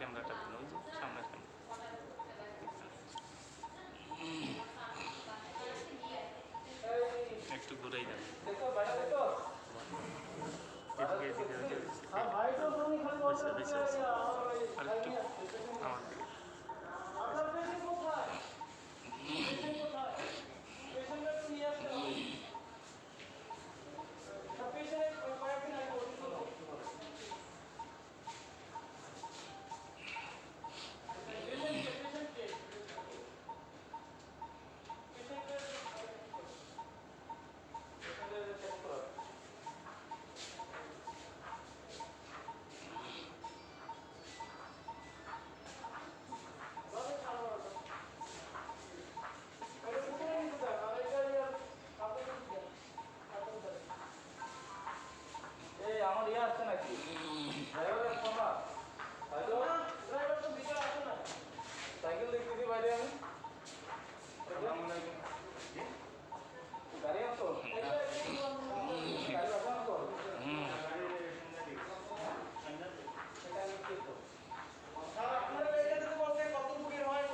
ক্যামেরাটা দিন, ওই যে সামনের ক্যামেরা। একটু ঘুরেই দেন, এদিকে এদিকে আর একটু আমার দিকে। আমার ইয়ে আসছে নাকি ড্রাইভারের ফোন না, ড্রাইভার তো ভিতরে আসে না, সাইকেল দেখতেছি বাইরে আমি। গাড়ি আসতো, গাড়ি আসো না তো, আপনারা এটাতে তো বলতে কত ফুটের হয়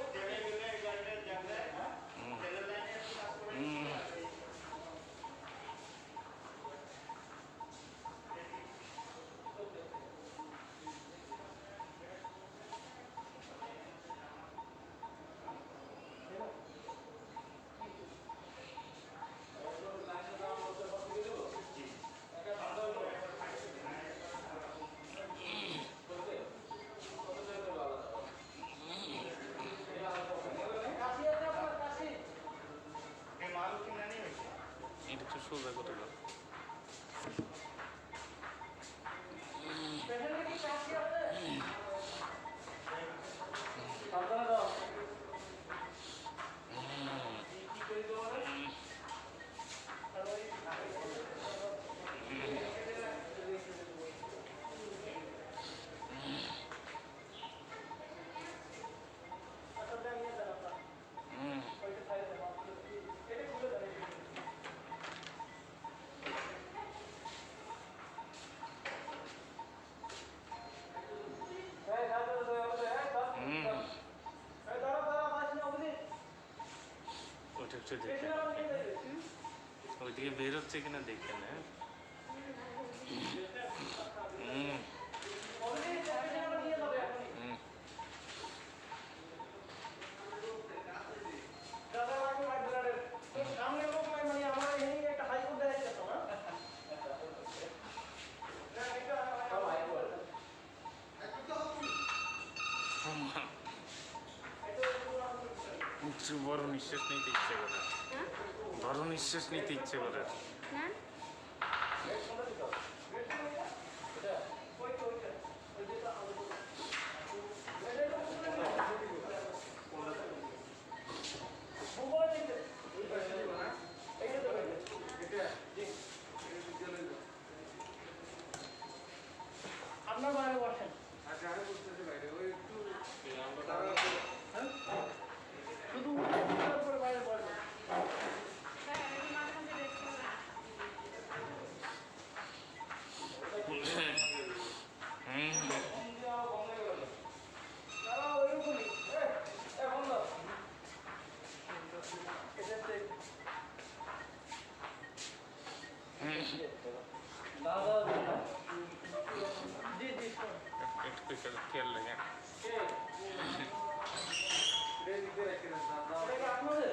এটা একটু সোজা করে দাও। ওইটা একটু দেখে, ওইদিকে বের হচ্ছে কিনা দেখে না। বড় নিঃশ্বাস নিতে ইচ্ছে করে, বড় নিঃশ্বাস নিতে ইচ্ছে করে। আপনার বাইরে বসেন। আচ্ছা আমি বলতেছি বাইরে ওই একটু শুধু উপরে বাইরে বসবেন। ওইরকমই বন্ধ জি জি একটু খেয়াল লাগে। আপনাদের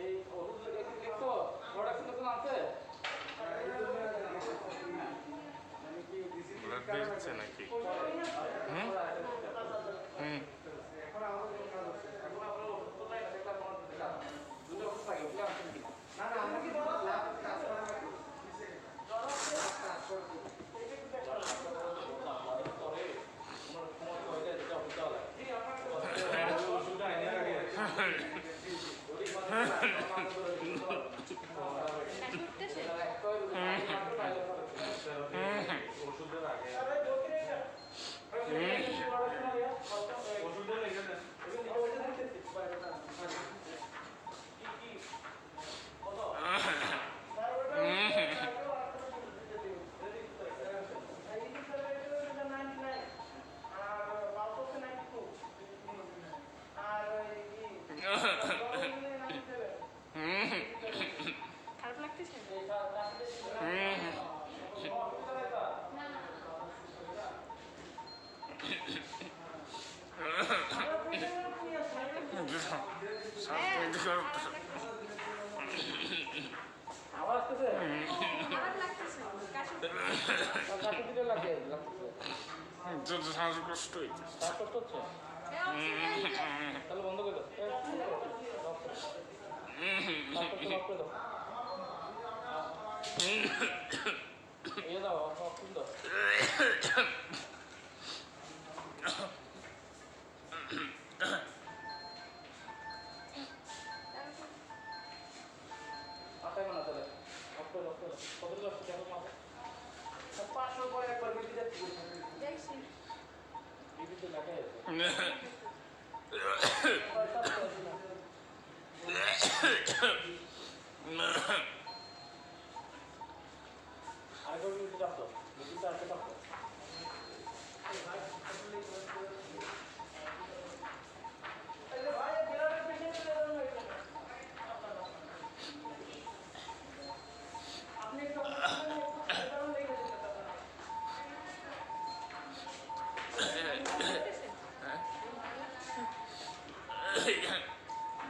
এই ওষুধ একটু প্রোডাকশন কোনো আছে? ব্লাড বেরোচ্ছে নাকি? না না আমরা কি আবার আসতেছে কাশি দিলে লাগতেছে শ্বাসকষ্ট হইতেছে। শ্বাসকষ্ট হচ্ছে তাহলে বন্ধ করে দাও শ্বাসকষ্ট দাও ইয়ে দাও অক্সিজেন দাও আটাইব না তাহলে কত লক্ষ দেখো মাথা 500 করে একবার বিপি যাচ্ছি বিপিতে দেখা যাচ্ছে আরেকবার বিপিতে চাপতো বিপিতে আরেকটা চাপতো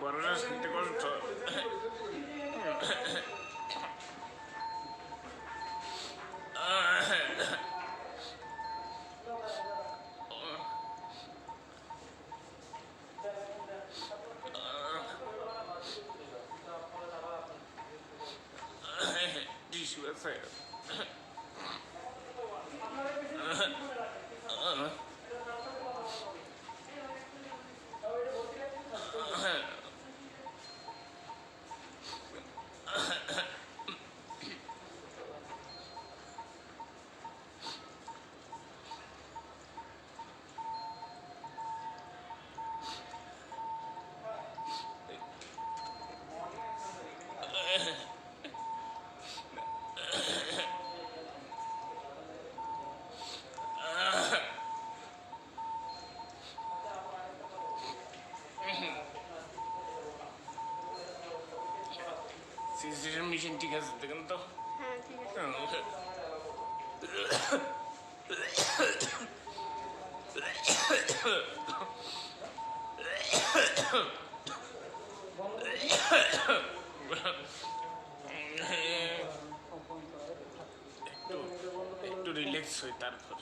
বড় শ্বাস নিতে কষ্ট। টিস্যু আছে সিসির মেশিন ঠিক আছে দেখেন তো। হ্যাঁ ঠিক আছে একটু রিল্যাক্স হই তারপর।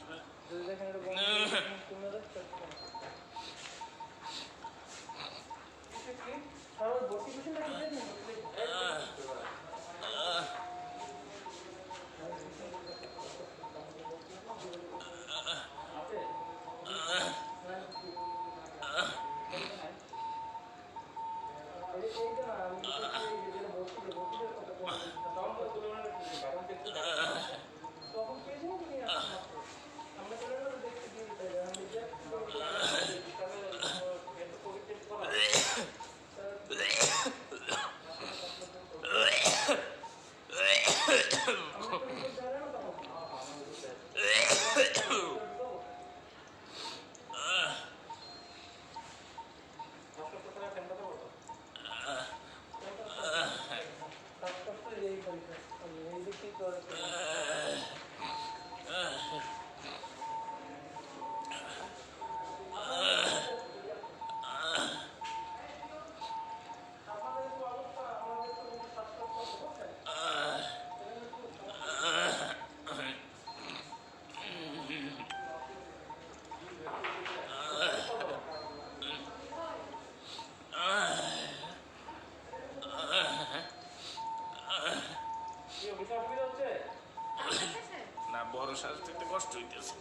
না বড় শ্বাস নিতে কষ্ট হইতেছে,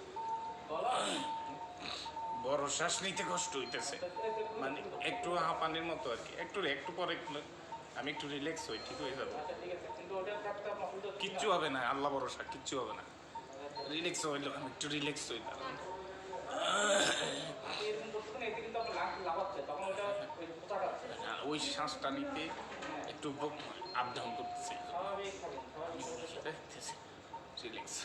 বড় শ্বাস নিতে কষ্ট হইতেছে, মানে একটু হাঁপানির মতো আর কি। একটু পরে আমি একটু রিল্যাক্স হই, ঠিক হয়ে যাবে, কিচ্ছু হবে না, আল্লাহ ভরসা, কিচ্ছু হবে না। রিল্যাক্স হইলো, আমি একটু রিল্যাক্স হই তারপর। ওই শ্বাসটা নিতে একটু আপ ডাউন করতেছি, রিল্যাক্স।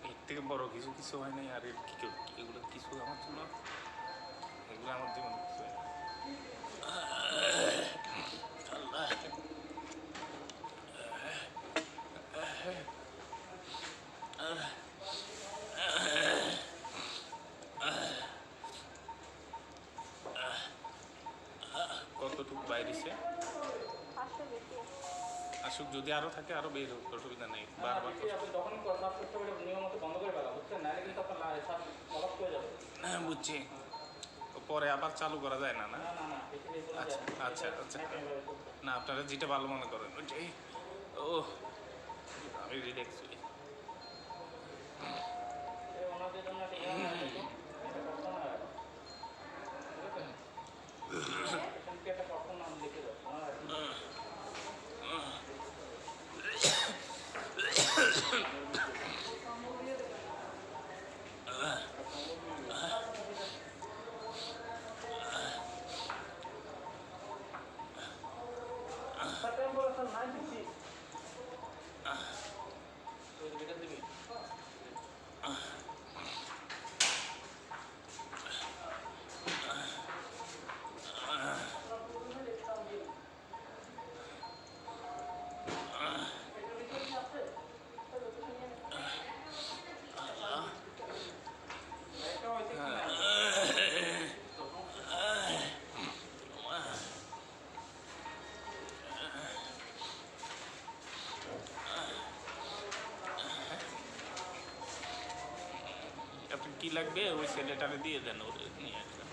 এর থেকে বড় কিছু কিছু হয় নাই আর এগুলো কিছু আমার জন্য, এগুলো আমার জীবনে কিছু হয় না। আল্লাহ। কতটুকু বাইরেছে 500 বেশি। আসুক, যদি আরো থাকে আরো বের হোক, অসুবিধা নেই। বারবার আপনি যখনই শ্বাস করতে হবে নিয়ম মতো বন্ধ করে ফেলা, বুঝছেন? নাহলে কিন্তু আপনার শ্বাস লক হয়ে যাবে। হ্যাঁ বুঝছি, পরে আবার চালু করা যায় না? না না না না, বেশি বেশি আচ্ছা আচ্ছা আচ্ছা, না আপনারা যেটা ভালো মনে করেন ওইটাই। ও আমি রিল্যাক্স হই। ওনাদের জন্য একটা নিয়ম আছে তো, এটা করতে না হয়। পেশেন্টকে একটা কখন নাম লিখে দাও, মনে রাখবেন। আপনার কি লাগবে ওই ছেলেটারে দিয়ে দেন, ওর নিয়ে আসবেন।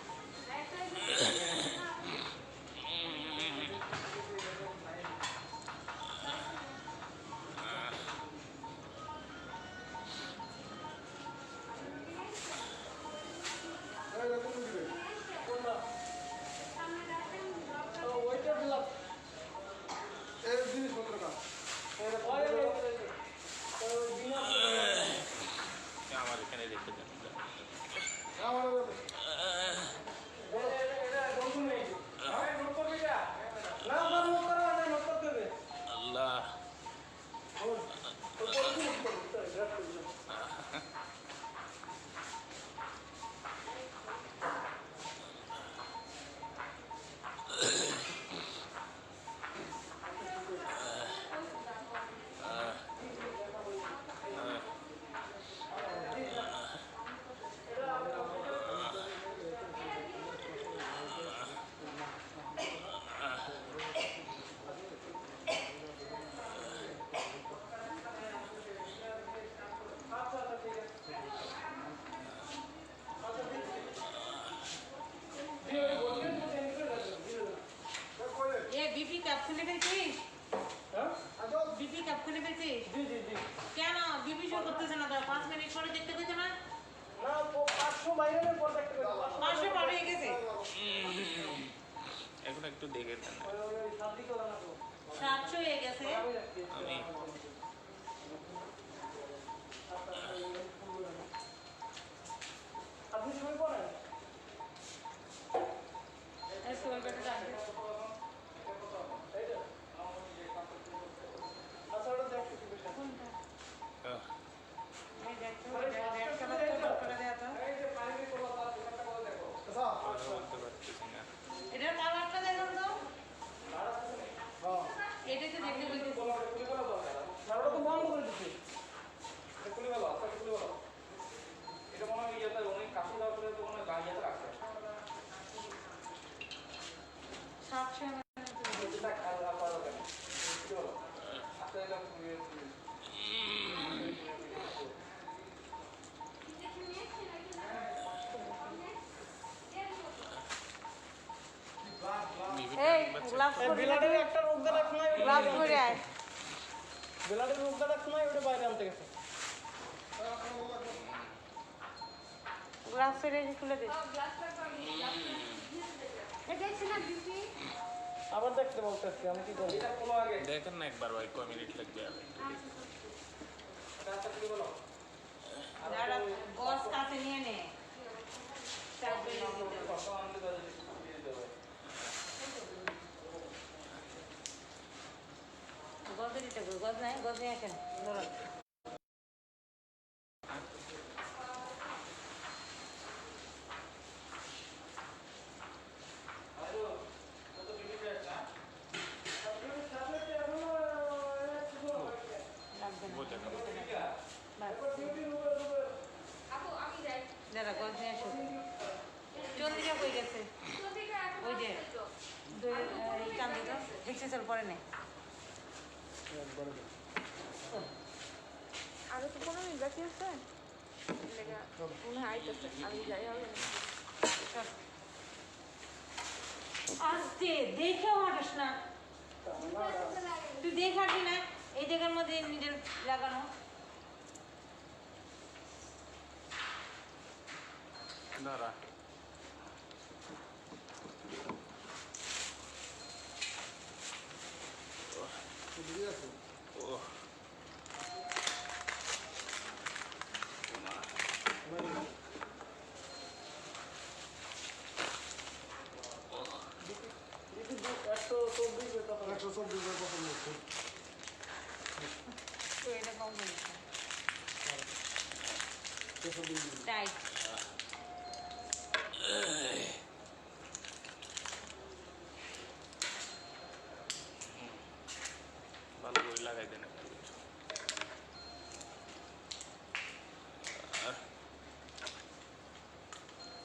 এই জিনিসপত্র কাজ আমার এখানে রেখে দেন। আমার আল্লাহ ये बीपी कब खुले পেয়েছিস? बीपी कब खुले পেয়েছিস? কেন बीपी শো করতেছে না? 5 মিনিট পরে দেখতে পেতে না? 500 পার হয়ে গেছে। এখন একটু দেখে দেন। 700 হয়ে গেছে। আমি আপনি শুয়ে পড়েন। এই সুগার পেটে টান। আচ্ছা ওটা দেখো কি বিষয়। আহ, এই দেখো রেড কালার তো করে দেয়া তো। এই যে পানি কোলা তার দোকানটা করে দেখো। কথা বলতে পারতেছি না। এটার কালারটা দেখুন তো। এটা তো দেখতে বলতেছি। কোলা খুলে ফেলা দরকার। না ওটা তো বন্ধ করে দিছি। এটা খুলে ফেলো, আচ্ছা খুলে ফেলো। এটা মনে হয় ইয়েতে অনেক কাশি দেওয়ার পরে তো মনে হয় গাড়িতে রাখছে। 700 এটা খেয়াল রাখা দরকার। খুলে ফেলো। আচ্ছা এটা খুলে এই গ্লাভস পরে বিলাটের একটা রোগ দেখার সময় গ্লাভস পরে আয়। বিলাটের রোগ দেখার সময় ওটা বাইরে আনতে গেছে। গ্লাভস পরে খুলে দে। আবার দেখতে বলতেছি আমি কি করব। এটা কোনো আগে দেখেন না একবার ভাই কয় মিনিট লাগবে আর একটু দেখি। রাস্তা খুলে বলো। যারা গস কাছে নিয়ে নে। চাপ বেরিয়ে দিতে হবে। কত আনতে দাও দিয়ে দিতে হবে। গজে দিতে হবে। গজ নাই, গজ নিয়ে আসেন। ধরুন। চল পরে নে। একবারে দে। আরো তো 15 মিনিট বাকি আছে লেগা মনে হয় আইতেছে আমি যাই হবে না চল। আস্তে দেখে হাঁটিস না, তুই দেখে হাঁটবি না, এই জায়গার মধ্যে নিজের লাগানো। দাঁড়া বুঝে আছে ও একশো চব্বিশ কথা বলছে তো এটা কম করিস না। 620 টাইট। ভালো করে লাগাই দেন একটু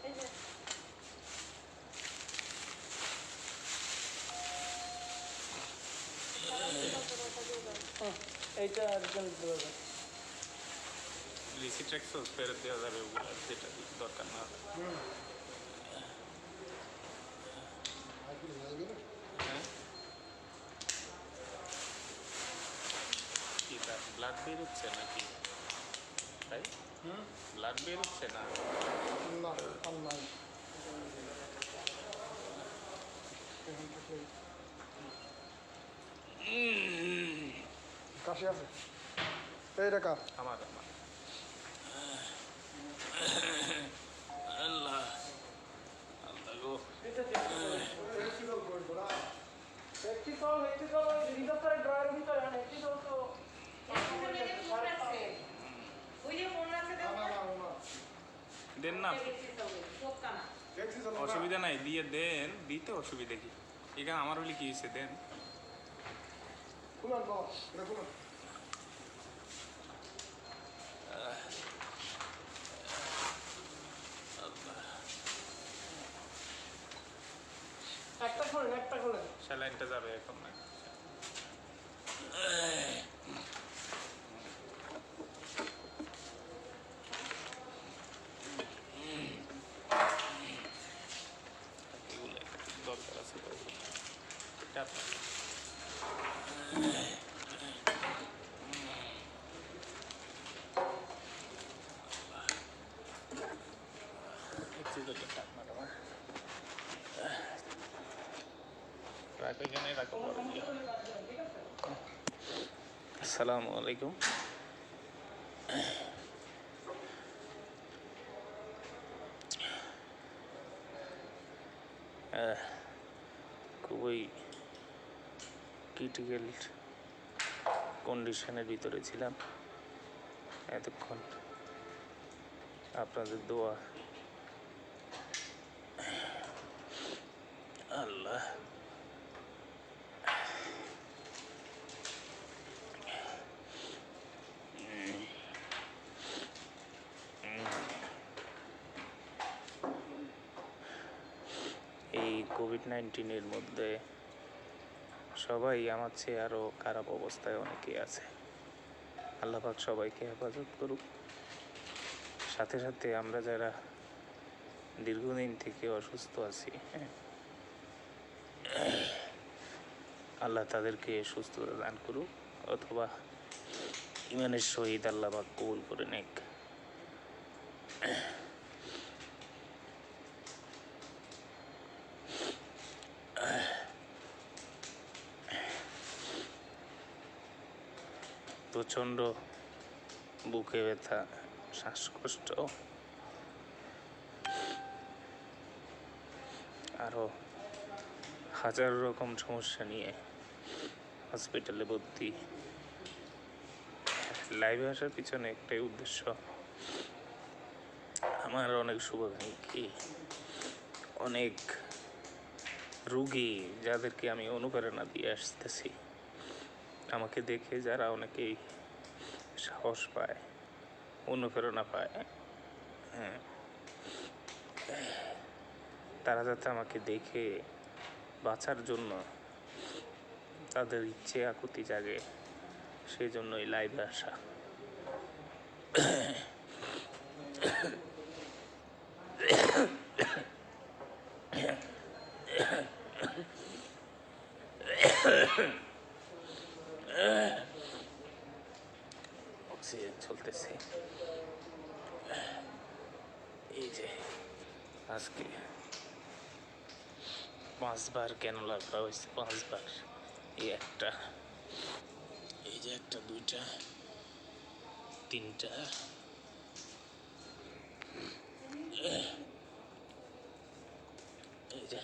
এই যে এইটা রিটার্ন দিতে পারবে রিসিট রাখছস ফেরত দেওয়া যাবে ওগুলো যেটা দরকার না হ্যাঁ কি তার ব্লাড বের হচ্ছে নাকি তাই ব্লাড বের হচ্ছে না না আর নাই এখন থেকে কাশি আছে এই টাকা আমার আমার আল্লাহ আল্লাহ গো প্র্যাকটিক্যাল রিজার্ভ ড্রয়ের ভিতরে প্র্যাকটিক্যাল তো ওই যে ফোন রাখতে দেবো না? দেন না চোখটা না। অসুবিধা নাই দিয়ে দেন দিতে অসুবিধা কি এখানে আমার বলি কি হয়েছে দেন খুলুন বাবা এটা খুলুন একটা খোলেন স্যালাইনটা যাবে এখন না এগুলো একটু দরকার আছে তো। চাপ। একটু যদি চাপ না দেওয়া। রাখো এখানে রাখো বড় দিয়ে। আসসালামু আলাইকুম খুবই ক্রিটিক্যাল কন্ডিশনের ভিতরে ছিলাম এতক্ষণ আপনাদের দোয়া আল্লাহ এই কোভিড-19 মধ্যে সবাই আমার চেয়ে আরও খারাপ অবস্থায় অনেকেই আছে আল্লাহ পাক সবাইকে হেফাজত করুক সাথে সাথে আমরা যারা দীর্ঘদিন থেকে অসুস্থ আছি আল্লাহ তাদেরকে সুস্থতা দান করুক অথবা ইমানের সহিত আল্লাহ পাক কবুল করে নেক প্রচণ্ড বুকে ব্যথা শ্বাসকষ্ট আরও হাজার রকম সমস্যা নিয়ে হসপিটালে ভর্তি লাইভে আসার পিছনে একটাই উদ্দেশ্য আমার অনেক শুভাকাঙ্ক্ষী অনেক রুগী যাদেরকে আমি অনুপ্রেরণা দিয়ে আসতেছি আমাকে দেখে যারা অনেকেই সাহস পায় অনুপ্রেরণা পায় হ্যাঁ তারা যাতে আমাকে দেখে বাঁচার জন্য তাদের ইচ্ছে আকুতি জাগে, সেই জন্যই লাইভে আসা। অক্সিজেন চলতেছে। এই যে আজকে 5 বার ক্যানোলা করা হয়েছে, 5 বার। এই একটা, এই যে একটা, 2টা, 3টা, এই যে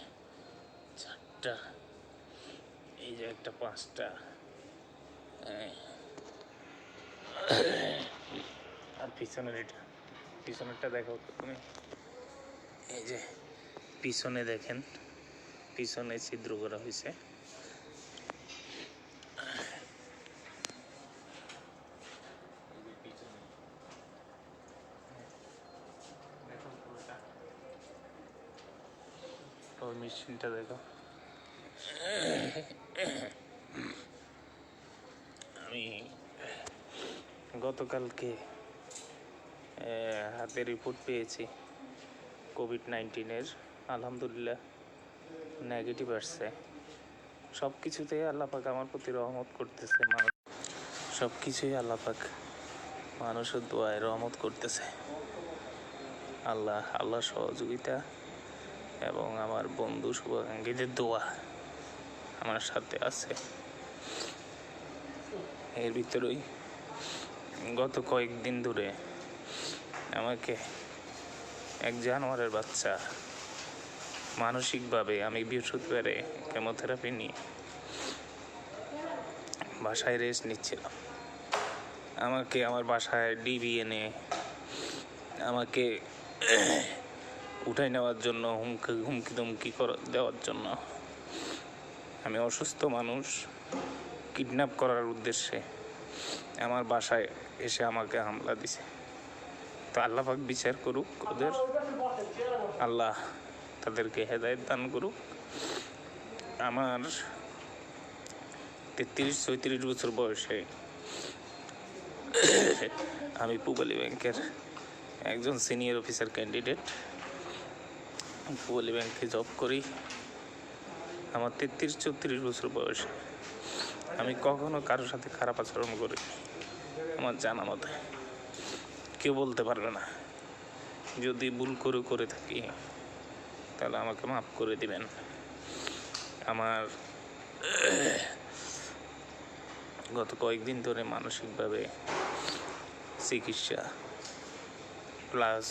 4টা, এই যে একটা, 5টা। আর পিছনেরটা দেখো তো তুমি। এই যে পিছনে দেখেন, পিছনে ছিদ্র করা হয়েছে। ওই মেশিনটা দেখো। আমি গতকালকে হাতে রিপোর্ট পেয়েছি কোভিড-19-এর। আলহামদুলিল্লাহ নেগেটিভ আসছে। সব কিছুতেই আল্লাপাক আমার প্রতি রহমত করতেছে। সব কিছুই আল্লাপাক মানুষের দোয়ায় রহমত করতেছে। আল্লাহ সহযোগিতা এবং আমার বন্ধু শুভাকাঙ্ক্ষীদের দোয়া আমার সাথে আছে। এর ভিতরেই গত কয়েকদিন ধরে আমাকে এক জানোয়ারের বাচ্চা মানসিকভাবে, আমি বৃহস্পতিবারে কেমোথেরাপি নিয়ে বাসায় রেস্ট নিচ্ছিলাম, আমাকে আমার বাসায় ডিবি এনে আমাকে উঠাই নেওয়ার জন্য, হুমকি ধমকি দেওয়ার জন্য, আমি অসুস্থ মানুষ কিডন্যাপ করার উদ্দেশ্যে আমার বাসায় এসে আমাকে হামলা দিছে। তো আল্লাহ পাক বিচার করুক ওদের, আল্লাহ তাদেরকে হেদায়েত দান করুক। আমার 33-34 বছর বয়সে আমি পূবালী ব্যাংকের একজন সিনিয়র অফিসার ক্যান্ডিডেট, পূবালী ব্যাংকে জব করি। আমার 33-34 বছর বয়সে আমি কখনো কারোর সাথে খারাপ আচরণ করি আমার জানা মতে। কেউ বলতে পারবে না। যদি ভুল করে থাকি তাহলে আমাকে মাফ করে দিবেন। আমার গত কয়েকদিন ধরে মানসিকভাবে চিকিৎসা প্লাস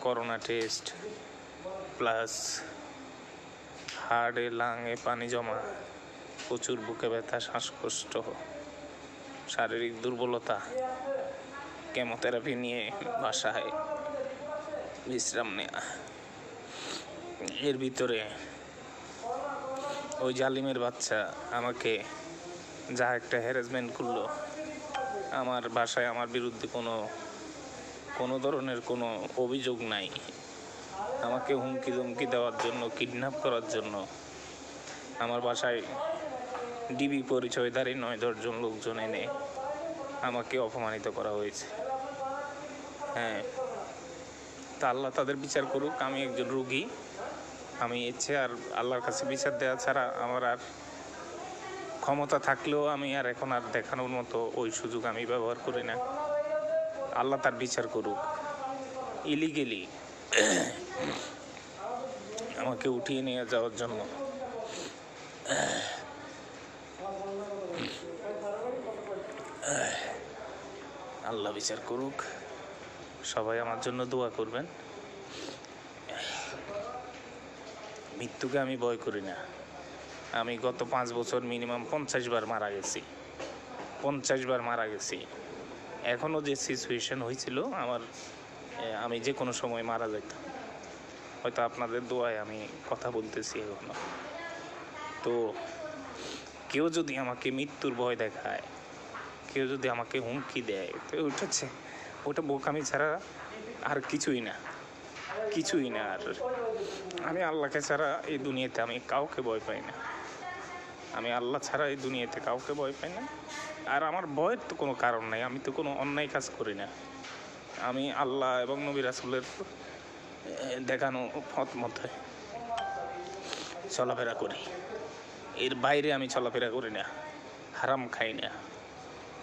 করোনা টেস্ট প্লাস হার্টে লাঙে পানি জমা, প্রচুর বুকে ব্যথা, শ্বাসকষ্ট, শারীরিক দুর্বলতা, কেমোথেরাপি নিয়ে বাসায় বিশ্রাম নেওয়া। এর ভিতরে ওই জালিমের বাচ্চা আমাকে যা একটা হ্যারাসমেন্ট করলো, আমার বাসায় আমার বিরুদ্ধে কোনো ধরনের কোনো অভিযোগ নাই, আমাকে হুমকি ধমকি দেওয়ার জন্য, কিডন্যাপ করার জন্য আমার বাসায় ডিবি পরিচয়ধারী 9-10 জন লোকজন এনে আমাকে অপমানিত করা হয়েছে। হ্যাঁ, তা আল্লাহ তাদের বিচার করুক। আমি একজন রোগী, আমি ইচ্ছে আর আল্লাহর কাছে বিচার দেওয়া ছাড়া আমার আর ক্ষমতা থাকলেও আমি আর এখন আর দেখানোর মতো ওই সুযোগ আমি ব্যবহার করি না। আল্লাহ তার বিচার করুক। ইলিগেলি আমাকে উঠিয়ে নিয়ে যাওয়ার জন্য আল্লাহ বিচার করুক। সবাই আমার জন্য দোয়া করবেন। মৃত্যুকে আমি ভয় করি না। আমি গত 5 বছর মিনিমাম 50 বার মারা গেছি, 50 বার মারা গেছি। এখনও যে সিচুয়েশন হয়েছিল আমার, আমি যে কোনো সময় মারা যেতাম। হয়তো আপনাদের দোয়ায় আমি কথা বলতেছি এখনো। তো কেউ যদি আমাকে মৃত্যুর ভয় দেখায়, কেউ যদি আমাকে হুমকি দেয়, তো ওটা বোকামি ছাড়া আর কিছুই না। আর আমি আল্লাহকে ছাড়া এই দুনিয়াতে আমি কাউকে ভয় পাই না। আমি আল্লাহ ছাড়া এই দুনিয়াতে কাউকে ভয় পাই না। আর আমার ভয়ের তো কোনো কারণ নাই, আমি তো কোনো অন্যায় কাজ করি না। আমি আল্লাহ এবং নবী রাসূলের দেখানো পথ মতে চলাফেরা করি, এর বাইরে আমি চলাফেরা করি না। হারাম খাই না,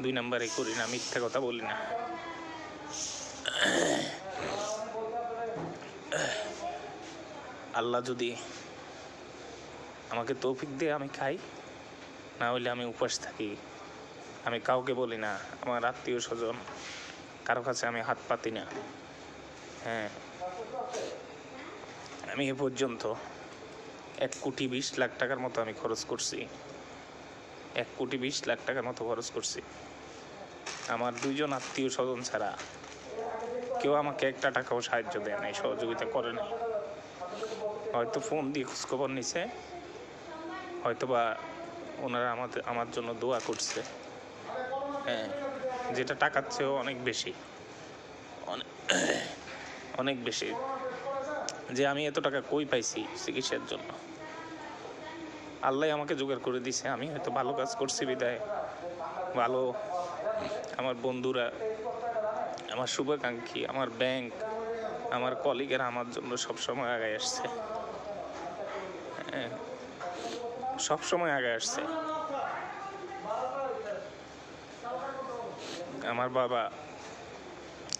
2 নম্বরে করি না, মিথ্যা কথা বলি না। আল্লাহ যদি আমাকে তৌফিক দিয়ে আমি খাই, না হইলে আমি উপোস থাকি। আমি কাউকে বলি না, আমার আত্মীয় স্বজন কারো কাছে আমি হাত পাতি না। হ্যাঁ, আমি এ পর্যন্ত 1,20,00,000 টাকার মতো আমি খরচ করছি। 1,20,00,000 টাকার মতো খরচ করছি। আমার 2 জন আত্মীয় স্বজন ছাড়া কেউ আমাকে 1 টাকাও সাহায্য দেয় নাই, সহযোগিতা করে নাই। হয়তো ফোন দিয়ে খোঁজখবর নিছে, হয়তো বা ওনারা আমার জন্য দোয়া করছে। হ্যাঁ, যেটা টাকার চেয়েও অনেক বেশি, অনেক বেশি। যে আমি এত টাকা কই পাইছি চিকিৎসার জন্য, আল্লাহ আমাকে জোগাড় করে দিছে। আমি হয়তো ভালো কাজ করছি বিদায় ভালো, আমার বন্ধুরা, আমার শুভাকাঙ্ক্ষী, আমার ব্যাংক, আমার কলিগেরা আমার জন্য সবসময় আগায় আসছে। হ্যাঁ, সবসময় আগায় আসছে। আমার বাবা,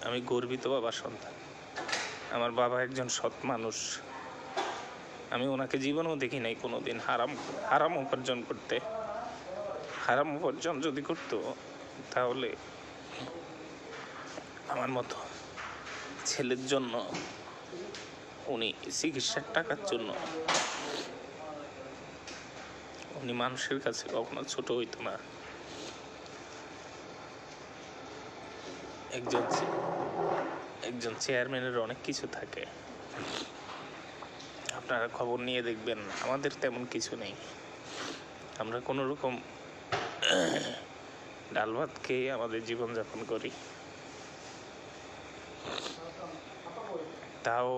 আমি গর্বিত বাবার সন্তান। আমার বাবা একজন সৎ মানুষ। আমি ওনাকে জীবনেও দেখি নাই কোনোদিন হারাম উপার্জন করতে। হারাম উপার্জন যদি করতো তাহলে আমার মতো ছেলের জন্য, উনি চিকিৎসার টাকার জন্য উনি মানুষের কাছে কখনো ছোট হইতো না। একজন চেয়ারম্যানের অনেক কিছু থাকে, আপনারা খবর নিয়ে দেখবেন। আমাদের তেমন কিছু নেই, আমরা কোনো রকম ডাল ভাত খেয়ে আমাদের জীবনযাপন করি। তাও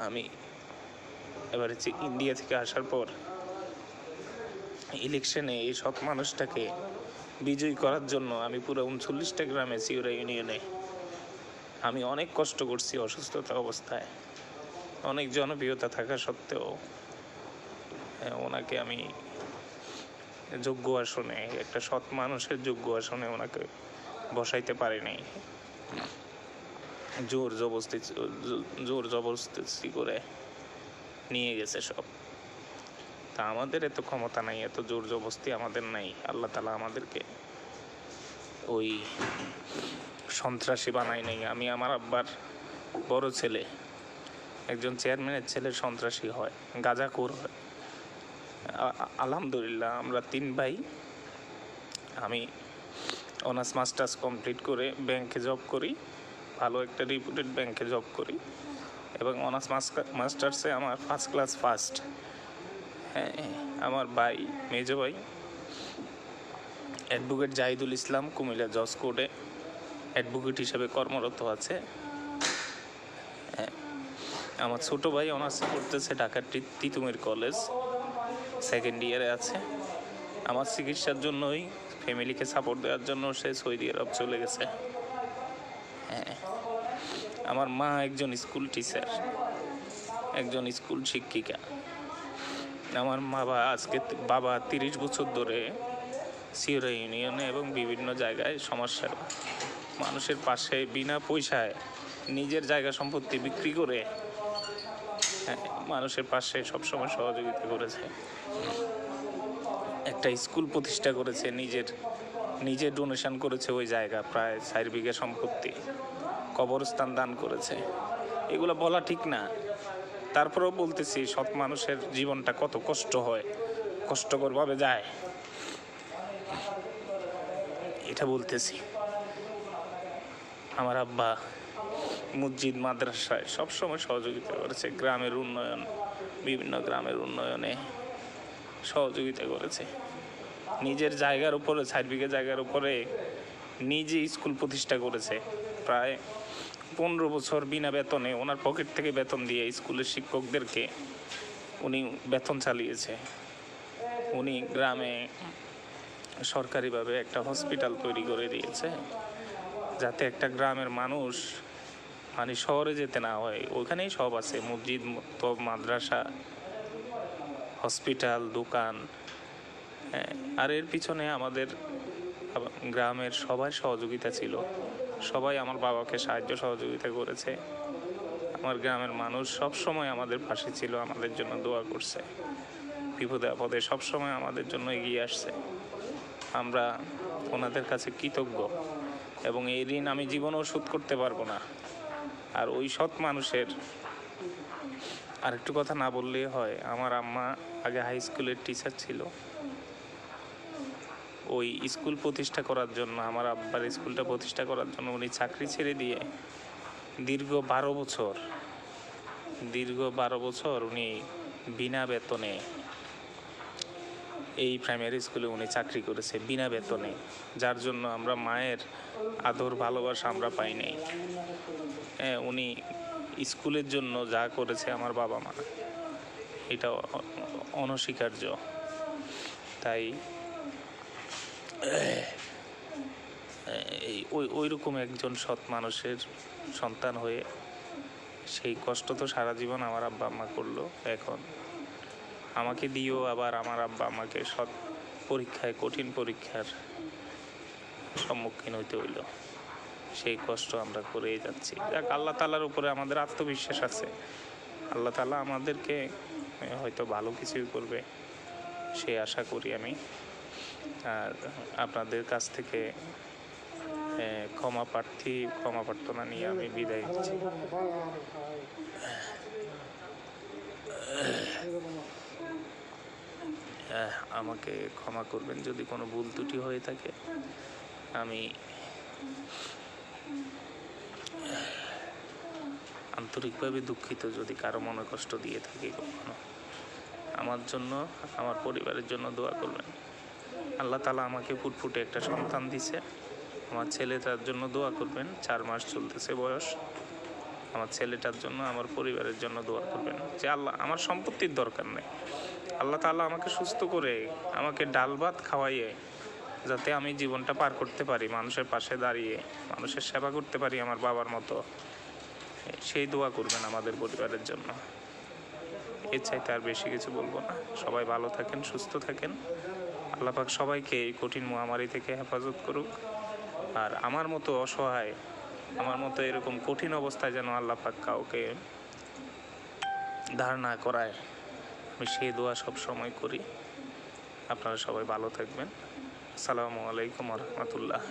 আমি এবারে ইন্ডিয়া থেকে আসার পর ইলেকশনে এই সৎ মানুষটাকে বিজয়ী করার জন্য আমি পুরো 39টা গ্রামে সিউড়া ইউনিয়নে আমি অনেক কষ্ট করছি। অসুস্থতা অবস্থায়, অনেক জনপ্রিয়তা থাকা সত্ত্বেও ওনাকে আমি যোগ্য আসনে, একটা সৎ মানুষের যোগ্য আসনে ওনাকে বসাইতে পারি নাই। জোর জবরদস্তি করে নিয়ে গেছে সব। তা আমাদের এত ক্ষমতা নাই, এত জোর জবরদস্তি আমাদের নাই। আল্লাহ তাআলা আমাদেরকে ওই সন্ত্রাসী বানাই নাই। আমি আমার আব্বার বড় ছেলে, একজন চেয়ারম্যানের ছেলে সন্ত্রাসী হয়, গাঁজাখোর হয়। আলহামদুলিল্লাহ আমরা 3 ভাই। আমি অনার্স মাস্টার্স কমপ্লিট করে ব্যাংকে জব করি, ভালো একটা রিপুটেড ব্যাংকে জব করি, এবং অনার্স মাস্টার্সে আমার ফার্স্ট ক্লাস ফার্স্ট। হ্যাঁ, আমার ভাই, মেজো ভাই অ্যাডভোকেট জাহিদুল ইসলাম কুমিল্লা জজ কোর্টে অ্যাডভোকেট হিসেবে কর্মরত আছে। হ্যাঁ, আমার ছোট ভাই অনার্স করতেছে ঢাকার তিতুমির কলেজ, 2nd ইয়ারে আছে। আমার চিকিৎসার জন্যই, ফ্যামিলিকে সাপোর্ট দেওয়ার জন্য সে সৌদি আরব চলে গেছে। হ্যাঁ, আমার মা একজন স্কুল টিচার, একজন স্কুল শিক্ষিকা। আমার বাবা 30 বছর ধরে সিউড়া ইউনিয়নে এবং বিভিন্ন জায়গায় সমাজসেবা, মানুষের পাশে বিনা পয়সায় নিজের জায়গা সম্পত্তি বিক্রি করে মানুষের পাশে সবসময় সহযোগিতা করেছে। একটা স্কুল প্রতিষ্ঠা করেছে, নিজে ডোনেশন করেছে ওই জায়গা, প্রায় 4 বিঘা সম্পত্তি। কবরস্থান দান করেছে। এগুলো বলা ঠিক না, তারপরেও বলতেছি সৎ মানুষের জীবনটা কত কষ্ট হয়, কষ্টকরভাবে যায়, এটা বলতেছি। আমার আব্বা মসজিদ মাদ্রাসায় সবসময় সহযোগিতা করেছে, গ্রামের উন্নয়ন, বিভিন্ন গ্রামের উন্নয়নে সহযোগিতা করেছে। নিজের জায়গার উপরে, 4 বিঘা জায়গার উপরে নিজে স্কুল প্রতিষ্ঠা করেছে। প্রায় 15 বছর বিনা বেতনে ওনার পকেট থেকে বেতন দিয়ে স্কুলের শিক্ষকদেরকে উনি বেতন চালিয়েছে। উনি গ্রামে সরকারিভাবে একটা হসপিটাল তৈরি করে দিয়েছে, যাতে একটা গ্রামের মানুষ মানে শহরে যেতে না হয়, ওখানেই সব আছে, মসজিদ, মক্তব, মাদ্রাসা, হসপিটাল, দোকান। আর এর পিছনে আমাদের গ্রামের সবার সহযোগিতা ছিল, সবাই আমার বাবাকে সাহায্য সহযোগিতা করেছে। আমার গ্রামের মানুষ সব সময় আমাদের পাশে ছিল, আমাদের জন্য দোয়া করছে, বিপদে আপদে সব সময় আমাদের জন্য এগিয়ে আসছে। আমরা ওনাদের কাছে কৃতজ্ঞ, এবং এই ঋণ আমি জীবনেও শোধ করতে পারবো না। আর ওই সৎ মানুষের আরেকটু কথা না বললেই হয়, আমার আম্মা আগে হাই স্কুলের টিচার ছিল। ওই স্কুল প্রতিষ্ঠা করার জন্য, আমার আব্বার স্কুলটা প্রতিষ্ঠা করার জন্য উনি চাকরি ছেড়ে দিয়ে দীর্ঘ 12 বছর উনি বিনা বেতনে এই প্রাইমারি স্কুলে উনি চাকরি করেছে, বিনা বেতনে, যার জন্য আমরা মায়ের আদর ভালোবাসা আমরা পাই নাই। উনি স্কুলের জন্য যা করেছে আমার বাবা মা, এটা অনস্বীকার্য। তাই ওই রকম একজন সৎ মানুষের সন্তান হয়ে সেই কষ্ট তো সারা জীবন আমার আব্বা আম্মা করলো, এখন আমাকে দিয়েও আবার আমার আব্বা আমাকে সৎ পরীক্ষায়, কঠিন পরীক্ষার সম্মুখীন হইতে হইল। সেই কষ্ট আমরা করেই যাচ্ছি। যাক, আল্লাহ তাআলার উপরে আমাদের আত্মবিশ্বাস আছে, আল্লাহ তাআলা আমাদেরকে হয়তো ভালো কিছুই করবে, সে আশা করি আমি। আর আপনাদের কাছ থেকে ক্ষমা প্রার্থনা নিয়ে আমি বিদায় নিচ্ছি। আমাকে ক্ষমা করবেন যদি কোনো ভুল ত্রুটি হয়ে থাকে। আমি আন্তরিকভাবে দুঃখিত যদি কারো মনে কষ্ট দিয়ে থাকি কখনো। আমার জন্য, আমার পরিবারের জন্য দোয়া করবেন। আল্লাহ তাআলা আমাকে ফুটফুটে একটা সন্তান দিছে, আমার ছেলেটার জন্য দোয়া করবেন। 4 মাস চলতেছে বয়স। আমার ছেলেটার জন্য, আমার পরিবারের জন্য দোয়া করবেন যে আল্লাহ, আমার সম্পত্তির দরকার নেই, আল্লাহ তাআলা আমাকে সুস্থ করে, আমাকে ডাল ভাত খাওয়াইয়ে যাতে আমি জীবনটা পার করতে পারি, মানুষের পাশে দাঁড়িয়ে মানুষের সেবা করতে পারি আমার বাবার মতো, সেই দোয়া করবেন আমাদের পরিবারের জন্য। এর চাইতে আর বেশি কিছু বলবো না। সবাই ভালো থাকেন, সুস্থ থাকেন। আল্লাহ পাক সবাইকে এই কঠিন মহামারী থেকে হেফাজত করুক। আর আমার মতো অসহায়, আমার মতো এরকম কঠিন অবস্থায় যেন আল্লাহ পাক কাউকে ধার না করায়, আমি সেই দোয়া সব সময় করি। আপনারা সবাই ভালো থাকবেন। আসসালামু আলাইকুম ওয়া রাহমাতুল্লাহ।